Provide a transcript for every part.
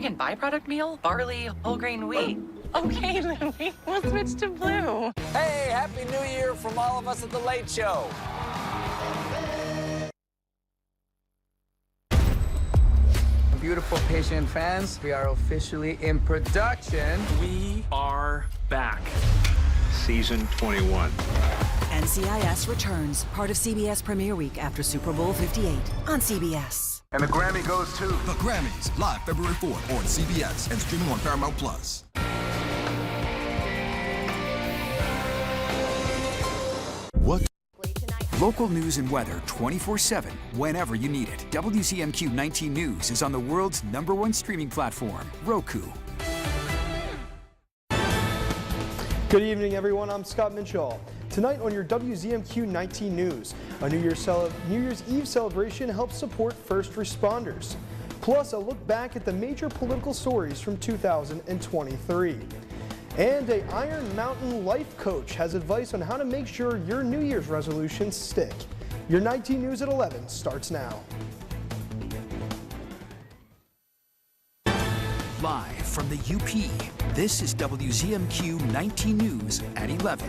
Michigan byproduct meal, barley, whole grain wheat. Okay, Louie, we'll switch to blue. Hey, Happy New Year from all of us at The Late Show. Beautiful patient fans, we are officially in production. We are back. Season 21. NCIS returns, part of CBS Premiere Week after Super Bowl 58 on CBS. And the Grammy goes to... The Grammys, live February 4th on CBS and streaming on Paramount+. What? Local news and weather 24/7, whenever you need it. WZMQ 19 News is on the world's #1 streaming platform, Roku. Good evening, everyone. I'm Scott Minshall. Tonight on your WZMQ 19 News, a New Year's Eve celebration helps support first responders. Plus, a look back at the major political stories from 2023. And a Iron Mountain life coach has advice on how to make sure your New Year's resolutions stick. Your 19 News at 11 starts now. Live from the UP, this is WZMQ 19 News at 11.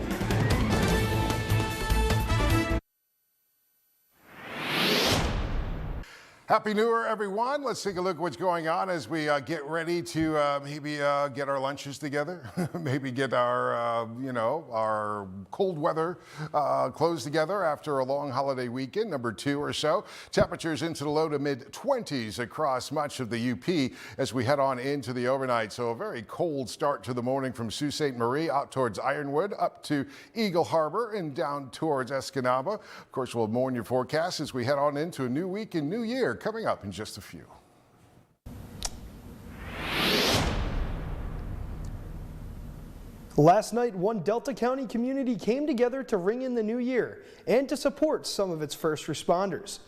Happy New Year, everyone. Let's take a look at what's going on as we get ready to maybe get our lunches together, maybe get our, our cold weather clothes together after a long holiday weekend, number 2 or so. Temperatures into the low to mid 20s across much of the UP as we head on into the overnight. So a very cold start to the morning from Sault Ste. Marie out towards Ironwood, up to Eagle Harbor and down towards Escanaba. Of course, we'll have more in your forecast as we head on into a new week and new year coming up in just a few. Last night, one Delta County community came together to ring in the new year and to support some of its first responders.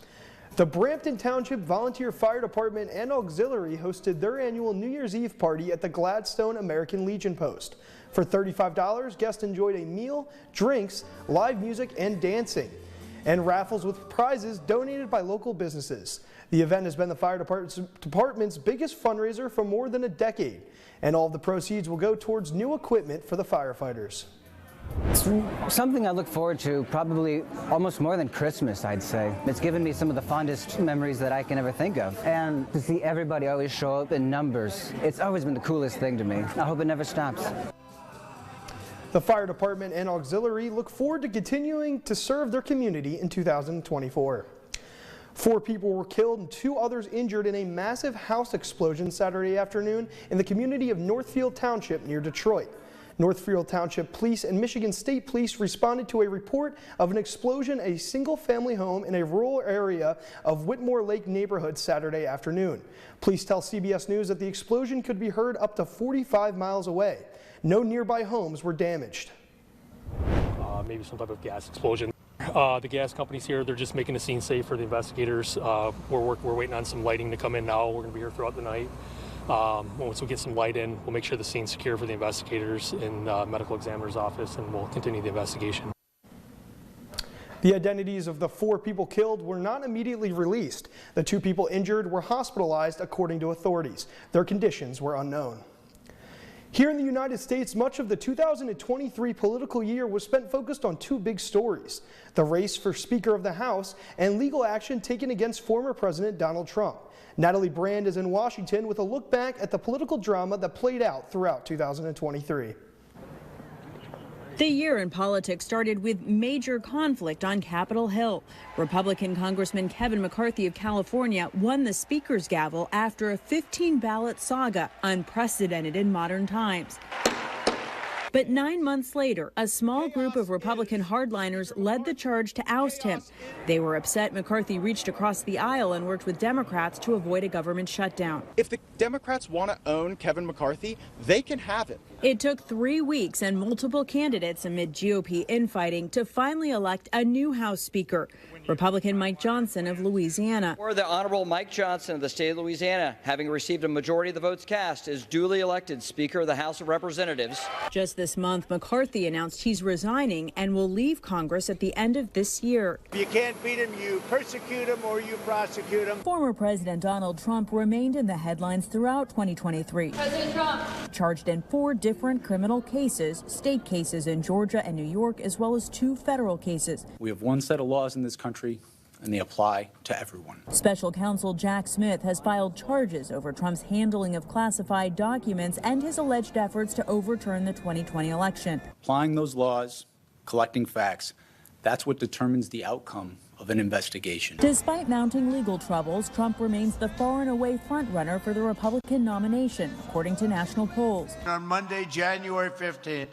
The Brampton Township Volunteer Fire Department and Auxiliary hosted their annual New Year's Eve party at the Gladstone American Legion Post. For $35, guests enjoyed a meal, drinks, live music, and dancing, and raffles with prizes donated by local businesses. The event has been the fire department's biggest fundraiser for more than a decade, and all of the proceeds will go towards new equipment for the firefighters. It's something I look forward to probably almost more than Christmas, I'd say. It's given me some of the fondest memories that I can ever think of. And to see everybody always show up in numbers, it's always been the coolest thing to me. I hope it never stops. The fire department and auxiliary look forward to continuing to serve their community in 2024. 4 people were killed and 2 others injured in a massive house explosion Saturday afternoon in the community of Northfield Township near Detroit. Northfield Township Police and Michigan State Police responded to a report of an explosion at a single-family home in a rural area of Whitmore Lake neighborhood Saturday afternoon. Police tell CBS News that the explosion could be heard up to 45 miles away. No nearby homes were damaged. Maybe some type of gas explosion. The gas company's here. They're just making the scene safe for the investigators. We're waiting on some lighting to come in now. We're going to be here throughout the night. Once we get some light in, we'll make sure the scene's secure for the investigators in the medical examiner's office, and we'll continue the investigation. The identities of the 4 people killed were not immediately released. The 2 people injured were hospitalized according to authorities. Their conditions were unknown. Here in the United States, much of the 2023 political year was spent focused on 2 big stories: the race for Speaker of the House and legal action taken against former President Donald Trump. Natalie Brand is in Washington with a look back at the political drama that played out throughout 2023. The year in politics started with major conflict on Capitol Hill. Republican Congressman Kevin McCarthy of California won the Speaker's gavel after a 15-ballot saga, unprecedented in modern times. But 9 months later, a small group of Republican hardliners led the charge to oust him. They were upset McCarthy reached across the aisle and worked with Democrats to avoid a government shutdown. If the Democrats want to own Kevin McCarthy, they can have it. It took 3 weeks and multiple candidates amid GOP infighting to finally elect a new House Speaker. Republican Mike Johnson of Louisiana. Or the Honorable Mike Johnson of the state of Louisiana, having received a majority of the votes cast, is duly elected Speaker of the House of Representatives. Just this month, McCarthy announced he's resigning and will leave Congress at the end of this year. If you can't beat him, you persecute him or you prosecute him. Former President Donald Trump remained in the headlines throughout 2023. President Trump. Charged in 4 different criminal cases, state cases in Georgia and New York, as well as 2 federal cases. We have one set of laws in this country, and they apply to everyone. Special counsel Jack Smith has filed charges over Trump's handling of classified documents and his alleged efforts to overturn the 2020 election. Applying those laws, collecting facts, that's what determines the outcome of an investigation. Despite mounting legal troubles, Trump remains the far and away frontrunner for the Republican nomination, according to national polls. On Monday, January 15th,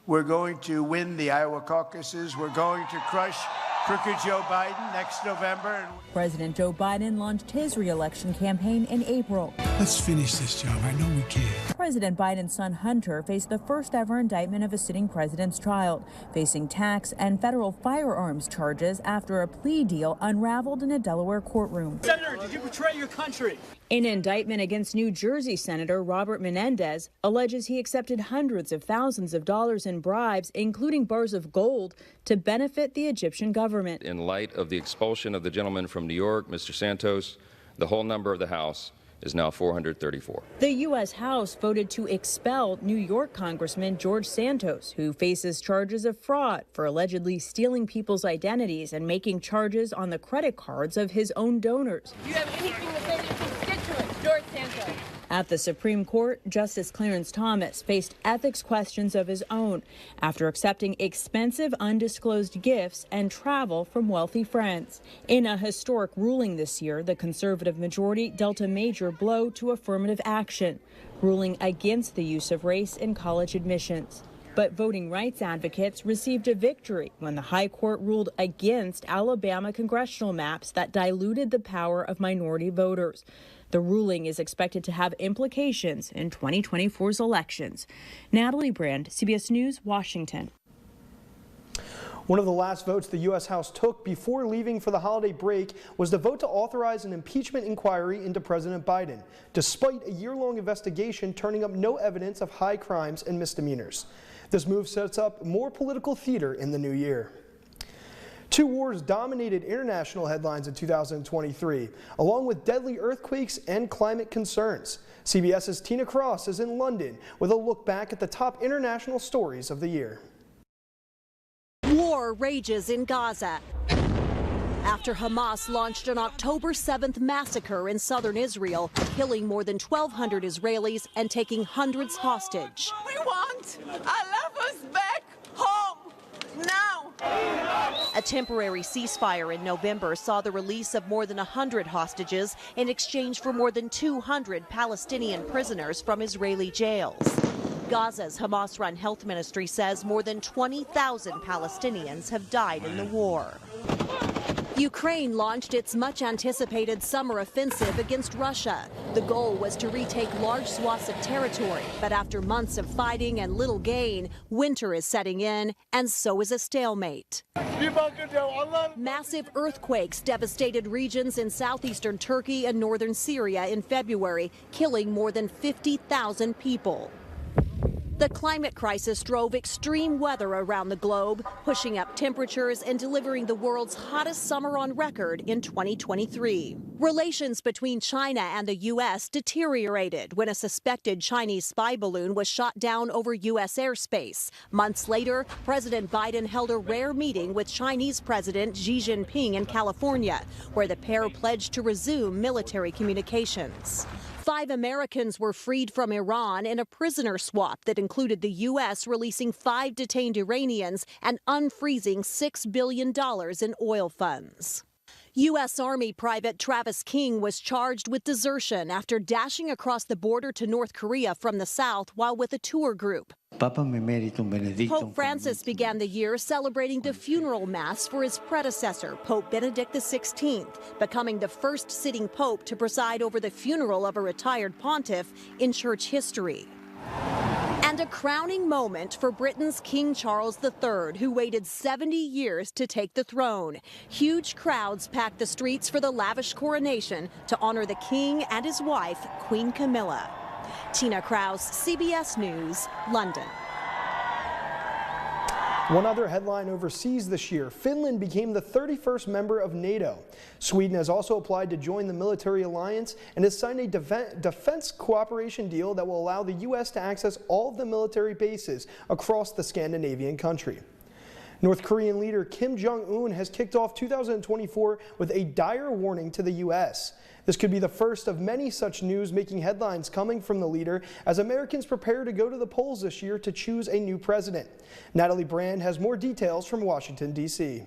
we're going to win the Iowa caucuses. We're going to crush crooked Joe Biden next November. President Joe Biden launched his re-election campaign in April. Let's finish this job. I know we can. President Biden's son Hunter faced the first ever indictment of a sitting president's child, facing tax and federal firearms charges after a plea deal unraveled in a Delaware courtroom. Senator, did you betray your country? An indictment against New Jersey Senator Robert Menendez alleges he accepted hundreds of thousands of dollars in bribes, including bars of gold, to benefit the Egyptian government. In light of the expulsion of the gentleman from New York, Mr. Santos, the whole number of the House is now 434. The U.S. House voted to expel New York Congressman George Santos, who faces charges of fraud for allegedly stealing people's identities and making charges on the credit cards of his own donors. Do you have anything to say to your constituents, George Santos? At the Supreme Court, Justice Clarence Thomas faced ethics questions of his own after accepting expensive undisclosed gifts and travel from wealthy friends. In a historic ruling this year, the conservative majority dealt a major blow to affirmative action, ruling against the use of race in college admissions. But voting rights advocates received a victory when the High Court ruled against Alabama congressional maps that diluted the power of minority voters. The ruling is expected to have implications in 2024's elections. Natalie Brand, CBS News, Washington. One of the last votes the U.S. House took before leaving for the holiday break was the vote to authorize an impeachment inquiry into President Biden, despite a year-long investigation turning up no evidence of high crimes and misdemeanors. This move sets up more political theater in the new year. 2 wars dominated international headlines in 2023, along with deadly earthquakes and climate concerns. CBS's Tina Cross is in London with a look back at the top international stories of the year. War rages in Gaza after Hamas launched an October 7th massacre in southern Israel, killing more than 1,200 Israelis and taking hundreds hostage. We want our loved ones back home now. A temporary ceasefire in November saw the release of more than 100 hostages in exchange for more than 200 Palestinian prisoners from Israeli jails. Gaza's Hamas-run health ministry says more than 20,000 Palestinians have died in the war. Ukraine launched its much-anticipated summer offensive against Russia. The goal was to retake large swaths of territory, but after months of fighting and little gain, winter is setting in, and so is a stalemate. Massive earthquakes devastated regions in southeastern Turkey and northern Syria in February, killing more than 50,000 people. The climate crisis drove extreme weather around the globe, pushing up temperatures and delivering the world's hottest summer on record in 2023. Relations between China and the U.S. deteriorated when a suspected Chinese spy balloon was shot down over U.S. airspace. Months later, President Biden held a rare meeting with Chinese President Xi Jinping in California, where the pair pledged to resume military communications. 5 Americans were freed from Iran in a prisoner swap that included the U.S. releasing 5 detained Iranians and unfreezing $6 billion in oil funds. U.S. Army Private Travis King was charged with desertion after dashing across the border to North Korea from the south while with a tour group. Pope Francis began the year celebrating the funeral mass for his predecessor, Pope Benedict XVI, becoming the first sitting pope to preside over the funeral of a retired pontiff in church history. And And a crowning moment for Britain's King Charles III, who waited 70 years to take the throne. Huge crowds packed the streets for the lavish coronation to honor the king and his wife, Queen Camilla. Tina Kraus, CBS News, London. One other headline overseas this year, Finland became the 31st member of NATO. Sweden has also applied to join the military alliance and has signed a defense cooperation deal that will allow the U.S. to access all of the military bases across the Scandinavian country. North Korean leader Kim Jong-un has kicked off 2024 with a dire warning to the U.S. This could be the first of many such news making headlines coming from the leader as Americans prepare to go to the polls this year to choose a new president. Natalie Brand has more details from Washington, D.C.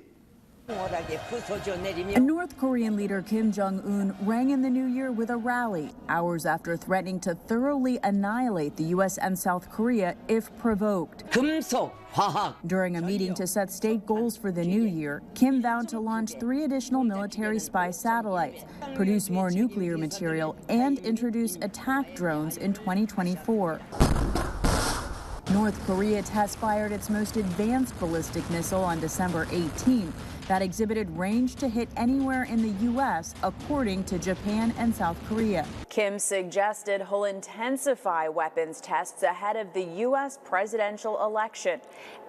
North Korean leader Kim Jong-un rang in the new year with a rally, hours after threatening to thoroughly annihilate the U.S. and South Korea if provoked. During a meeting to set state goals for the new year, Kim vowed to launch 3 additional military spy satellites, produce more nuclear material, and introduce attack drones in 2024. North Korea test-fired its most advanced ballistic missile on December 18th that exhibited range to hit anywhere in the U.S., according to Japan and South Korea. Kim suggested he'll intensify weapons tests ahead of the U.S. presidential election.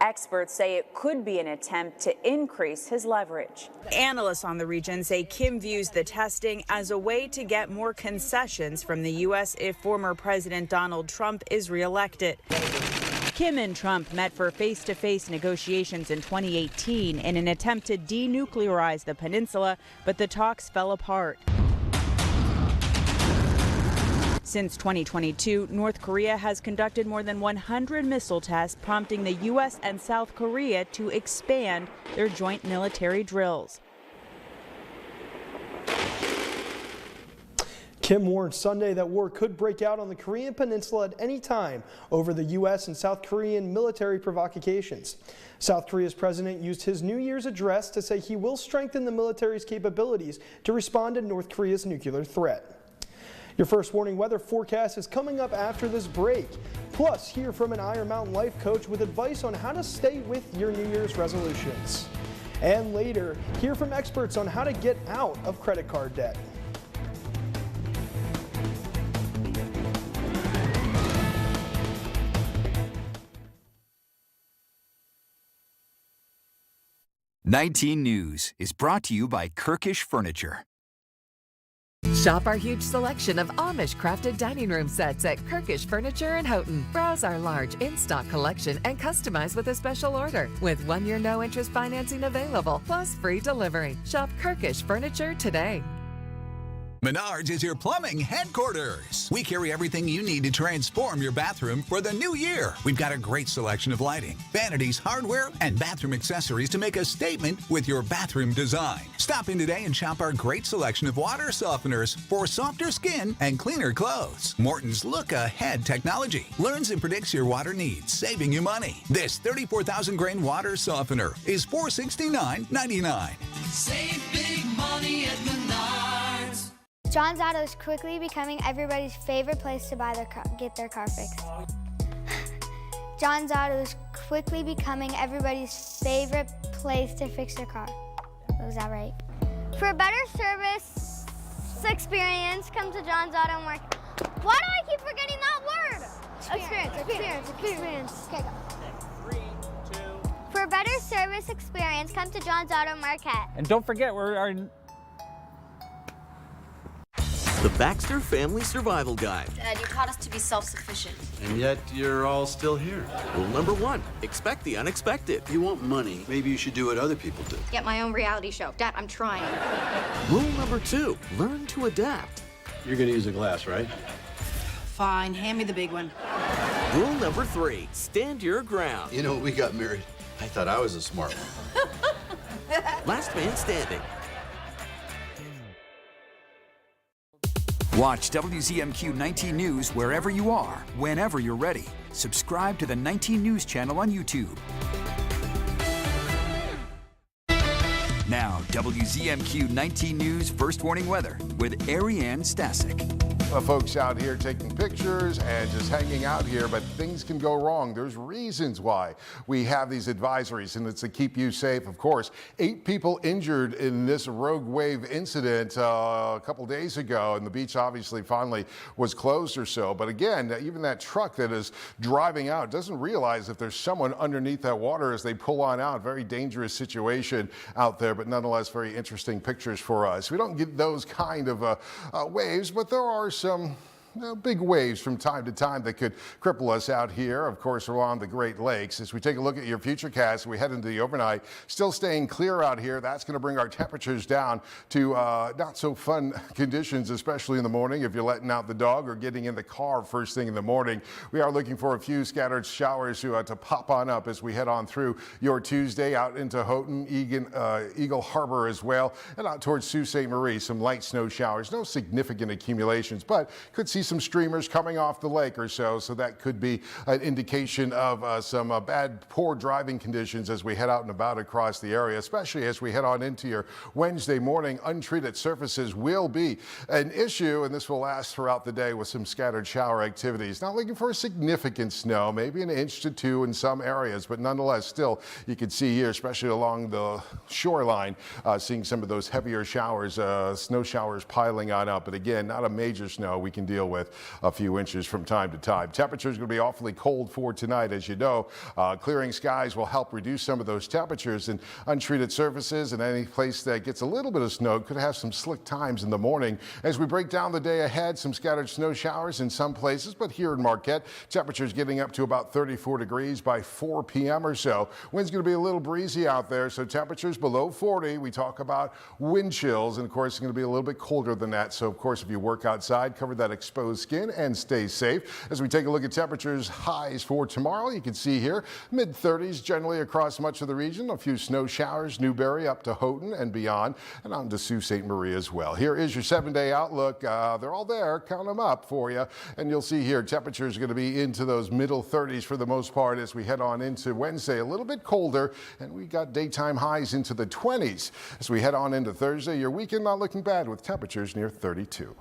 Experts say it could be an attempt to increase his leverage. Analysts on the region say Kim views the testing as a way to get more concessions from the U.S. if former President Donald Trump is reelected. Kim and Trump met for face-to-face negotiations in 2018 in an attempt to denuclearize the peninsula, but the talks fell apart. Since 2022, North Korea has conducted more than 100 missile tests, prompting the U.S. and South Korea to expand their joint military drills. Kim warned Sunday that war could break out on the Korean Peninsula at any time over the U.S. and South Korean military provocations. South Korea's president used his New Year's address to say he will strengthen the military's capabilities to respond to North Korea's nuclear threat. Your first warning weather forecast is coming up after this break. Plus, hear from an Iron Mountain life coach with advice on how to stay with your New Year's resolutions. And later, hear from experts on how to get out of credit card debt. '19 News is brought to you by Kirkish Furniture. Shop our huge selection of Amish-crafted dining room sets at Kirkish Furniture in Houghton. Browse our large in-stock collection and customize with a special order. With 1-year no-interest financing available, plus free delivery. Shop Kirkish Furniture today. Menards is your plumbing headquarters. We carry everything you need to transform your bathroom for the new year. We've got a great selection of lighting, vanities, hardware, and bathroom accessories to make a statement with your bathroom design. Stop in today and shop our great selection of water softeners for softer skin and cleaner clothes. Morton's Look Ahead technology learns and predicts your water needs, saving you money. This 34,000 grain water softener is $469.99. Save big money at Menards. John's Auto is quickly becoming everybody's favorite place to get their car fixed. John's Auto is quickly becoming everybody's favorite place to fix their car. Was that right? For a better service experience, come to John's Auto Market. Why do I keep forgetting that word? Experience. Okay, go. 3, 2. For a better service experience, come to John's Auto Market. And don't forget, we're our The Baxter Family Survival Guide. Dad, you taught us to be self-sufficient. And yet you're all still here. Rule number 1, expect the unexpected. You want money, maybe you should do what other people do. Get my own reality show. Dad, I'm trying. Rule number 2, learn to adapt. You're gonna use a glass, right? Fine, hand me the big one. Rule number 3, stand your ground. You know, when we got married, I thought I was a smart one. Last man standing. Watch WZMQ 19 News wherever you are, whenever you're ready. Subscribe to the 19 News channel on YouTube. Now, WZMQ 19 News First Warning Weather with Ariane Stasek. Folks out here taking pictures and just hanging out here, but things can go wrong. There's reasons why we have these advisories, and it's to keep you safe, of course. 8 people injured in this rogue wave incident a couple days ago, and the beach obviously finally was closed or so. But again, even that truck that is driving out doesn't realize if there's someone underneath that water as they pull on out. Very dangerous situation out there, but nonetheless very interesting pictures for us. We don't get those kind of waves, but there are some big waves from time to time that could cripple us out here, of course, along the Great Lakes. As we take a look at your futurecast, we head into the overnight. Still staying clear out here. That's going to bring our temperatures down to not so fun conditions, especially in the morning if you're letting out the dog or getting in the car first thing in the morning. We are looking for a few scattered showers to pop on up as we head on through your Tuesday out into Houghton, Eagle Harbor as well, and out towards Sault Ste. Marie. Some light snow showers, no significant accumulations, but could see some streamers coming off the lake or so that could be an indication of some poor driving conditions as we head out and about across the area, especially as we head on into your Wednesday morning. Untreated surfaces will be an issue, and this will last throughout the day with some scattered shower activities. Not looking for significant snow, maybe an inch to 2 in some areas, but nonetheless, still, you can see here, especially along the shoreline, seeing some of those heavier showers, snow showers piling on up. But again, not a major snow we can deal with a few inches from time to time. Temperatures going to be awfully cold for tonight, as you know. Clearing skies will help reduce some of those temperatures, and untreated surfaces and any place that gets a little bit of snow could have some slick times in the morning. As we break down the day ahead, some scattered snow showers in some places, but here in Marquette, temperatures getting up to about 34 degrees by 4 p.m. or so. Wind's going to be a little breezy out there, so temperatures below 40. We talk about wind chills, and of course, it's going to be a little bit colder than that. So, of course, if you work outside, cover that exposed skin and stay safe. As we take a look at temperatures, highs for tomorrow, you can see here mid-30s generally across much of the region. A few snow showers, Newberry up to Houghton and beyond, and on to Sault Ste. Marie as well. Here is your 7-day outlook. They're all there. Count them up for you, and you'll see here temperatures are going to be into those middle 30s for the most part as we head on into Wednesday. A little bit colder, and we got daytime highs into the 20s. As we head on into Thursday, your weekend not looking bad with temperatures near 32.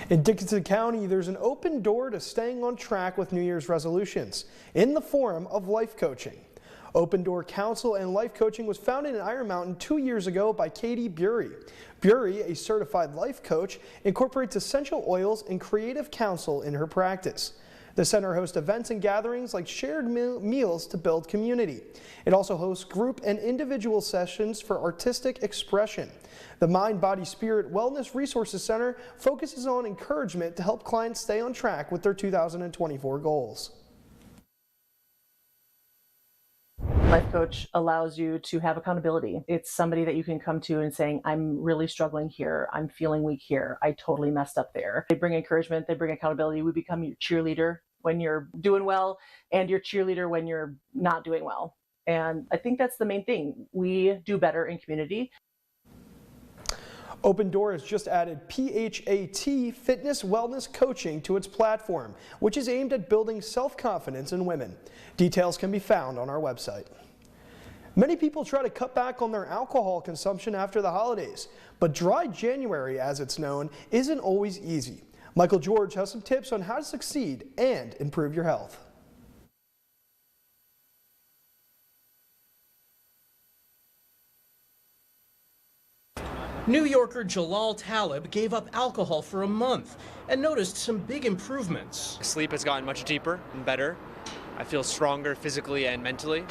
In Dickinson County, there's an open door to staying on track with New Year's resolutions in the form of life coaching. Open Door Counsel and Life Coaching was founded in Iron Mountain 2 years ago by Katie Bury. Bury, a certified life coach, incorporates essential oils and creative counsel in her practice. The center hosts events and gatherings like shared meals to build community. It also hosts group and individual sessions for artistic expression. The Mind, Body, Spirit Wellness Resources Center focuses on encouragement to help clients stay on track with their 2024 goals. Life coach allows you to have accountability. It's somebody that you can come to and saying, I'm really struggling here. I'm feeling weak here. I totally messed up there. They bring encouragement. They bring accountability. We become your cheerleader when you're doing well and your cheerleader when you're not doing well. And I think that's the main thing. We do better in community. Open Door has just added PHAT Fitness Wellness Coaching to its platform, which is aimed at building self-confidence in women. Details can be found on our website. Many people try to cut back on their alcohol consumption after the holidays, but dry January, as it's known, isn't always easy. Michael George has some tips on how to succeed and improve your health. New Yorker Jalal Talib gave up alcohol for a month and noticed some big improvements. Sleep has gotten much deeper and better. I feel stronger physically and mentally.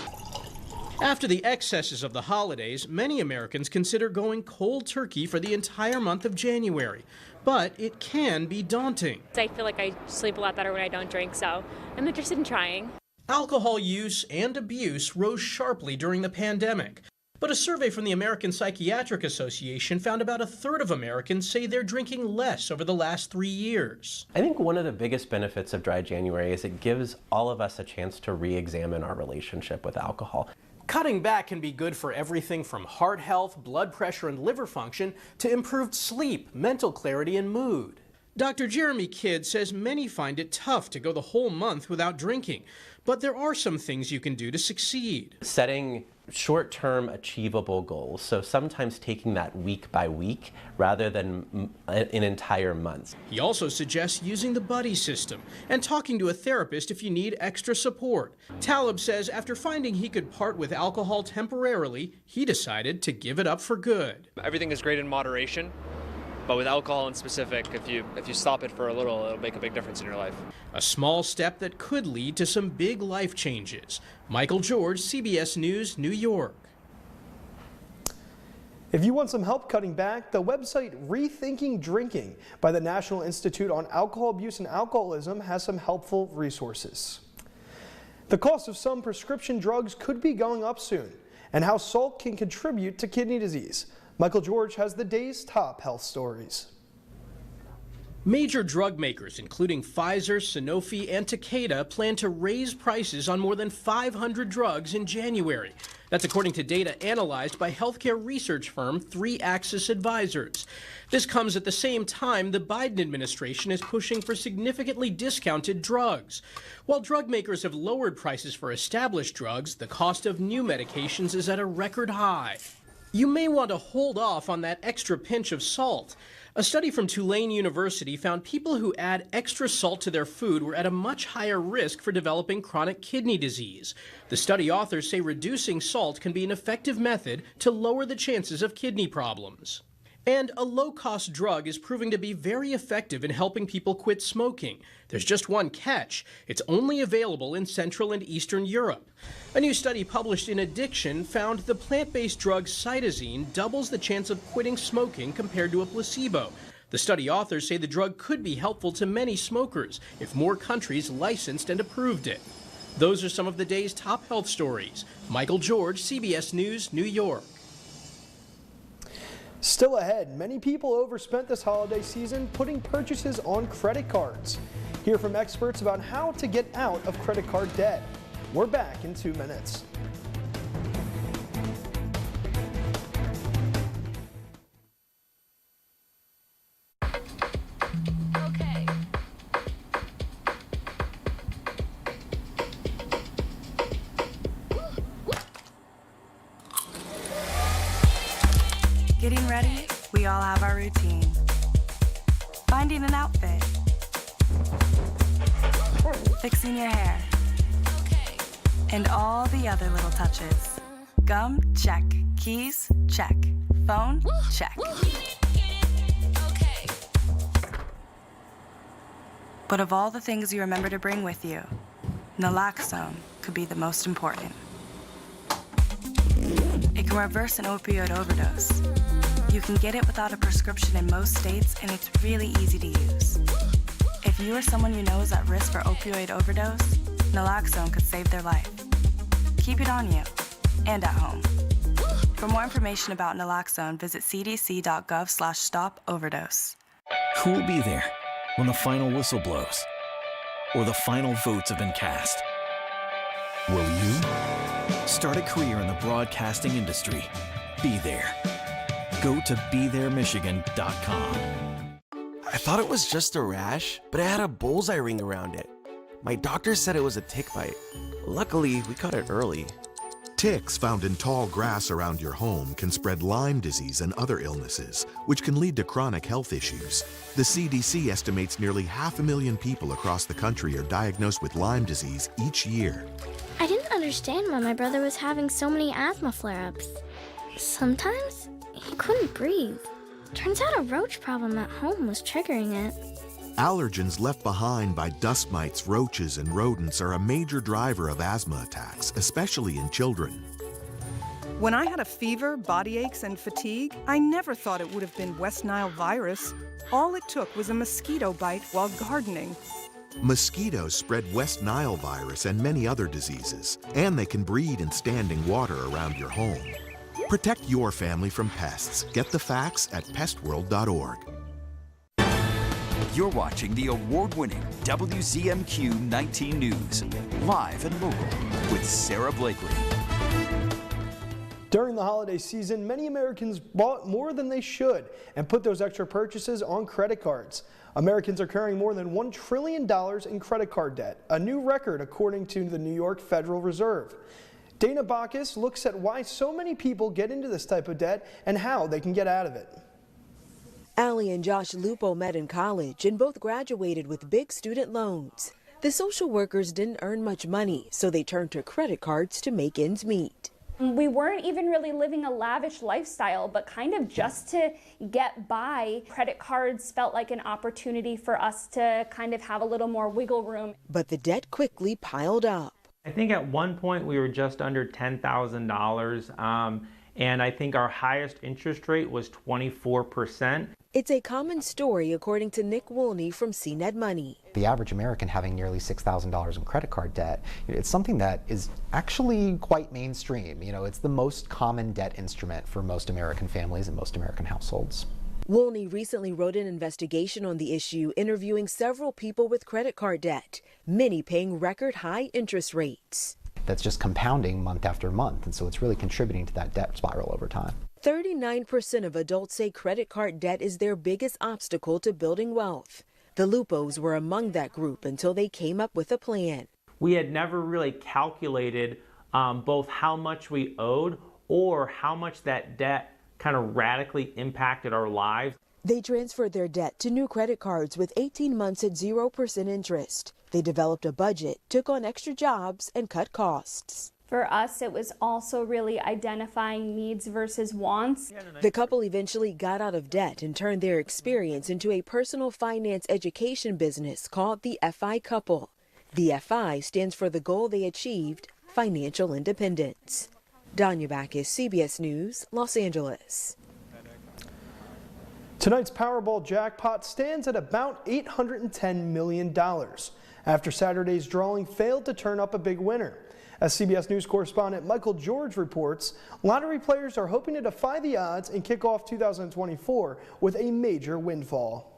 After the excesses of the holidays, many Americans consider going cold turkey for the entire month of January. But it can be daunting. I feel like I sleep a lot better when I don't drink, so I'm interested in trying. Alcohol use and abuse rose sharply during the pandemic. But a survey from the American Psychiatric Association found about a third of Americans say they're drinking less over the last 3 years. I think one of the biggest benefits of dry January is it gives all of us a chance to re-examine our relationship with alcohol. Cutting back can be good for everything from heart health, blood pressure, and liver function to improved sleep, mental clarity, and mood. Dr. Jeremy Kidd says many find it tough to go the whole month without drinking, but there are some things you can do to succeed. Setting short-term achievable goals, so sometimes taking that week by week rather than in entire months. He also suggests using the buddy system and talking to a therapist if you need extra support. Talib says after finding he could part with alcohol temporarily, he decided to give it up for good. Everything is great in moderation, but with alcohol in specific, if you stop it for a little, it'll make a big difference in your life. A small step that could lead to some big life changes. Michael George, CBS News, New York. If you want some help cutting back, the website Rethinking Drinking by the National Institute on Alcohol Abuse and Alcoholism has some helpful resources. The cost of some prescription drugs could be going up soon, and how salt can contribute to kidney disease. Michael George has the day's top health stories. Major drug makers, including Pfizer, Sanofi, and Takeda, plan to raise prices on more than 500 drugs in January. That's according to data analyzed by healthcare research firm 3Axis Advisors. This comes at the same time the Biden administration is pushing for significantly discounted drugs. While drug makers have lowered prices for established drugs, the cost of new medications is at a record high. You may want to hold off on that extra pinch of salt. A study from Tulane University found people who add extra salt to their food were at a much higher risk for developing chronic kidney disease. The study authors say reducing salt can be an effective method to lower the chances of kidney problems. And a low-cost drug is proving to be very effective in helping people quit smoking. There's just one catch. It's only available in Central and Eastern Europe. A new study published in Addiction found the plant-based drug cytosine doubles the chance of quitting smoking compared to a placebo. The study authors say the drug could be helpful to many smokers if more countries licensed and approved it. Those are some of the day's top health stories. Michael George, CBS News, New York. Still ahead, many people overspent this holiday season putting purchases on credit cards. Hear from experts about how to get out of credit card debt. We're back in 2 minutes. Okay. Getting ready, we all have our routine. Finding an outfit. Fixing your hair. And all the other little touches. Gum, check. Keys, check. Phone, check. But of all the things you remember to bring with you, naloxone could be the most important. It can reverse an opioid overdose. You can get it without a prescription in most states, and it's really easy to use. If you or someone you know is at risk for opioid overdose, naloxone could save their life. Keep it on you and at home. For more information about naloxone, visit cdc.gov/stop-overdose. Who will be there when the final whistle blows or the final votes have been cast? Will you? Start a career in the broadcasting industry. Be there. Go to BeThereMichigan.com. I thought it was just a rash, but it had a bullseye ring around it. My doctor said it was a tick bite. Luckily, we caught it early. Ticks found in tall grass around your home can spread Lyme disease and other illnesses, which can lead to chronic health issues. The CDC estimates nearly 500,000 people across the country are diagnosed with Lyme disease each year. I didn't understand why my brother was having so many asthma flare-ups. Sometimes he couldn't breathe. Turns out a roach problem at home was triggering it. Allergens left behind by dust mites, roaches, and rodents are a major driver of asthma attacks, especially in children. When I had a fever, body aches, and fatigue, I never thought it would have been West Nile virus. All it took was a mosquito bite while gardening. Mosquitoes spread West Nile virus and many other diseases, and they can breed in standing water around your home. Protect your family from pests. Get the facts at pestworld.org. You're watching the award-winning WZMQ 19 News, live and local with Sarah Blakely. During the holiday season, many Americans bought more than they should and put those extra purchases on credit cards. Americans are carrying more than $1 trillion in credit card debt, a new record according to the New York Federal Reserve. Dana Bacchus looks at why so many people get into this type of debt and how they can get out of it. Allie and Josh Lupo met in college and both graduated with big student loans. The social workers didn't earn much money, so they turned to credit cards to make ends meet. We weren't even really living a lavish lifestyle, but kind of just to get by. Credit cards felt like an opportunity for us to kind of have a little more wiggle room. But the debt quickly piled up. I think at one point we were just under $10,000, and I think our highest interest rate was 24%. It's a common story according to Nick Woolney from CNET Money. The average American having nearly $6,000 in credit card debt, it's something that is actually quite mainstream. It's the most common debt instrument for most American families and most American households. Woolney recently wrote an investigation on the issue, interviewing several people with credit card debt, many paying record high interest rates. That's just compounding month after month, and so it's really contributing to that debt spiral over time. 39% of adults say credit card debt is their biggest obstacle to building wealth. The Lupos were among that group until they came up with a plan. We had never really calculated both how much we owed or how much that debt kind of radically impacted our lives. They transferred their debt to new credit cards with 18 months at 0% interest. They developed a budget, took on extra jobs, and cut costs. For us, it was also really identifying needs versus wants. The couple eventually got out of debt and turned their experience into a personal finance education business called the FI Couple. The FI stands for the goal they achieved, financial independence. Danya Bacchus, CBS News, Los Angeles. Tonight's Powerball jackpot stands at about $810 million after Saturday's drawing failed to turn up a big winner. As CBS News correspondent Michael George reports, lottery players are hoping to defy the odds and kick off 2024 with a major windfall.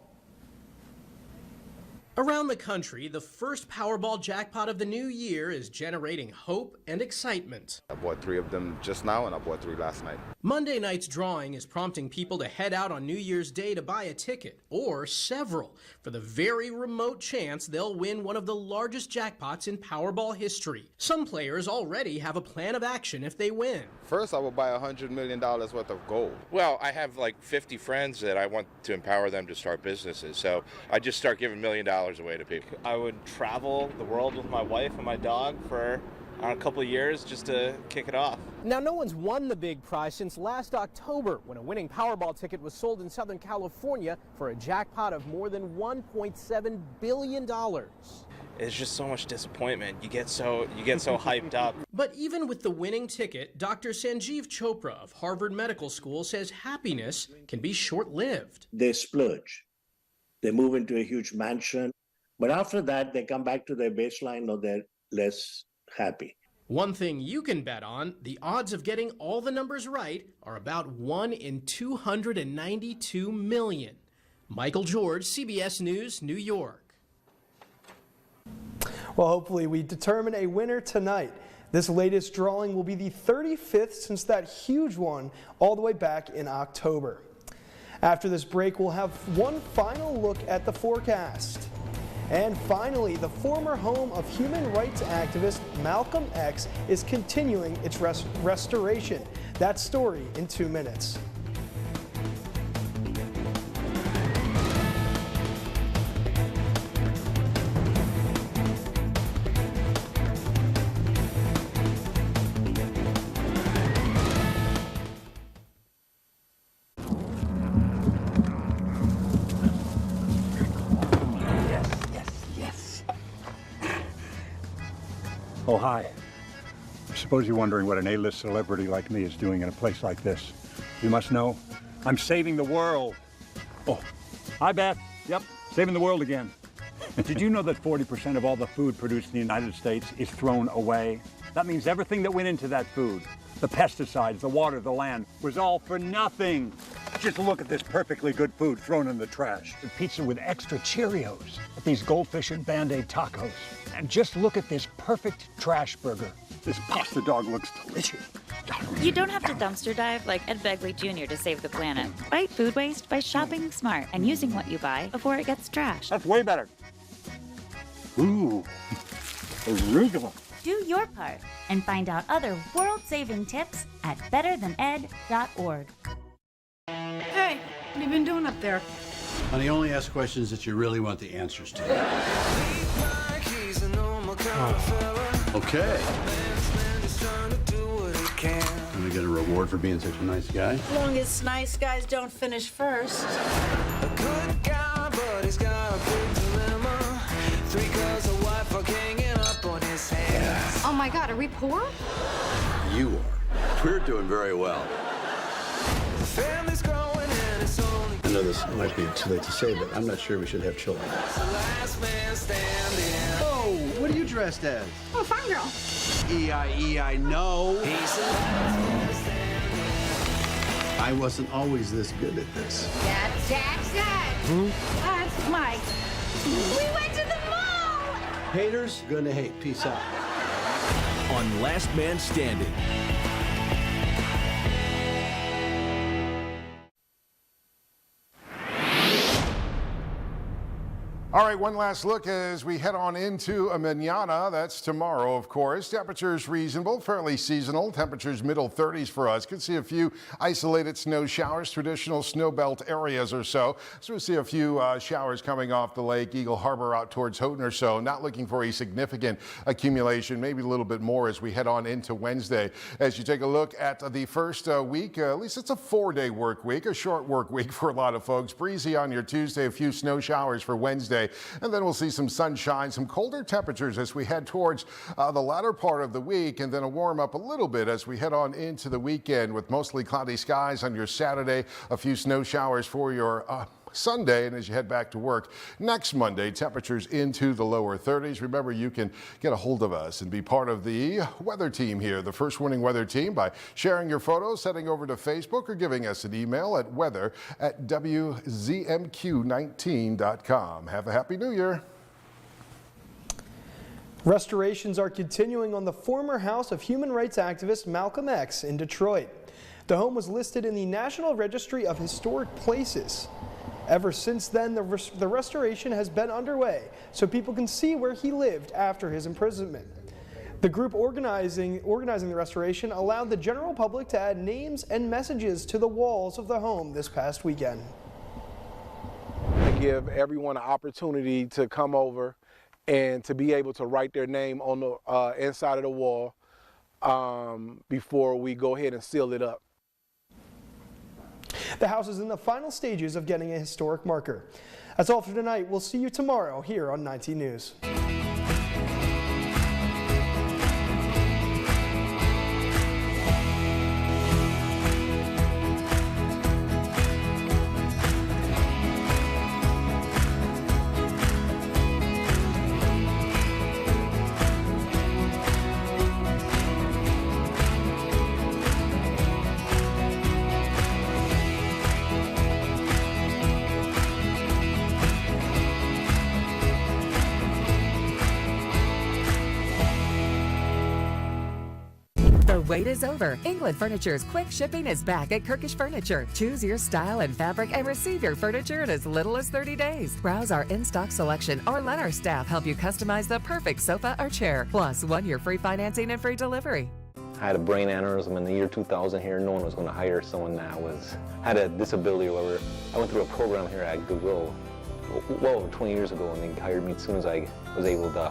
Around the country, the first Powerball jackpot of the new year is generating hope and excitement. I bought 3 of them just now, and I bought 3 last night. Monday night's drawing is prompting people to head out on New Year's Day to buy a ticket, or several, for the very remote chance they'll win one of the largest jackpots in Powerball history. Some players already have a plan of action if they win. First, I will buy $100 million worth of gold. Well, I have like 50 friends that I want to empower them to start businesses, so I just start giving $1 million away to people. I would travel the world with my wife and my dog for a couple of years just to kick it off. Now, no one's won the big prize since last October when a winning Powerball ticket was sold in Southern California for a jackpot of more than $1.7 billion. It's just so much disappointment. You get so hyped up. But even with the winning ticket, Dr. Sanjeev Chopra of Harvard Medical School says happiness can be short-lived. They splurge. They move into a huge mansion. But after that, they come back to their baseline or they're less happy. One thing you can bet on, the odds of getting all the numbers right are about 1 in 292 million. Michael George, CBS News, New York. Well, hopefully we determine a winner tonight. This latest drawing will be the 35th since that huge one all the way back in October. After this break, we'll have one final look at the forecast. And finally, the former home of human rights activist Malcolm X is continuing its restoration. That story in 2 minutes. Oh, hi. I suppose you're wondering what an A-list celebrity like me is doing in a place like this. You must know, I'm saving the world. Oh, hi, Beth. Yep, saving the world again. Did you know that 40% of all the food produced in the United States is thrown away? That means everything that went into that food, the pesticides, the water, the land, was all for nothing. Just look at this perfectly good food thrown in the trash. The pizza with extra Cheerios, at these goldfish and Band-Aid tacos. And just look at this perfect trash burger. This pasta dog looks delicious. You don't have to dumpster dive like Ed Begley Jr. to save the planet. Fight food waste by shopping smart and using what you buy before it gets trashed. That's way better. Ooh, arugula. Do your part and find out other world-saving tips at betterthaned.org. Hey, what have you been doing up there? Honey, only ask questions that you really want the answers to. Okay. Gonna get a reward for being such a nice guy? As long as nice guys don't finish first. Oh my God, are we poor? You are. We're doing very well. I know this might be too late to say, but I'm not sure we should have children. Oh, what are you dressed as? Oh, farm girl. E-I-E, I know. I wasn't always this good at this. That's Jackson. That's Mike. We went to the mall. Haters gonna hate. Peace out. On Last Man Standing. All right, one last look as we head on into a mañana. That's tomorrow, of course. Temperatures reasonable, fairly seasonal. Temperatures middle 30s for us. Could see a few isolated snow showers, traditional snow belt areas or so. So we'll see a few showers coming off the lake, Eagle Harbor out towards Houghton or so. Not looking for a significant accumulation, maybe a little bit more as we head on into Wednesday. As you take a look at the first week, at least it's a 4-day work week, a short work week for a lot of folks. Breezy on your Tuesday, a few snow showers for Wednesday. And then we'll see some sunshine, some colder temperatures as we head towards the latter part of the week, and then a warm up a little bit as we head on into the weekend with mostly cloudy skies on your Saturday, a few snow showers for your Sunday, and as you head back to work next Monday, temperatures into the lower 30s. Remember, you can get a hold of us and be part of the weather team here, the first winning weather team, by sharing your photos, heading over to Facebook, or giving us an email at weather@WZMQ19.com. Have a happy New Year. Restorations are continuing on the former house of human rights activist Malcolm X in Detroit. The home was listed in the National Registry of Historic Places. Ever since then, the restoration has been underway so people can see where he lived after his imprisonment. The group organizing the restoration allowed the general public to add names and messages to the walls of the home this past weekend. I give everyone an opportunity to come over and to be able to write their name on the inside of the wall before we go ahead and seal it up. The house is in the final stages of getting a historic marker. That's all for tonight. We'll see you tomorrow here on 19 News. The wait is over. England Furniture's quick shipping is back at Kirkish Furniture. Choose your style and fabric and receive your furniture in as little as 30 days. Browse our in-stock selection or let our staff help you customize the perfect sofa or chair. Plus, 1 year free financing and free delivery. I had a brain aneurysm in the year 2000 here. No one was going to hire someone that had a disability or whatever. I went through a program here at Google well over 20 years ago, and they hired me as soon as I was able to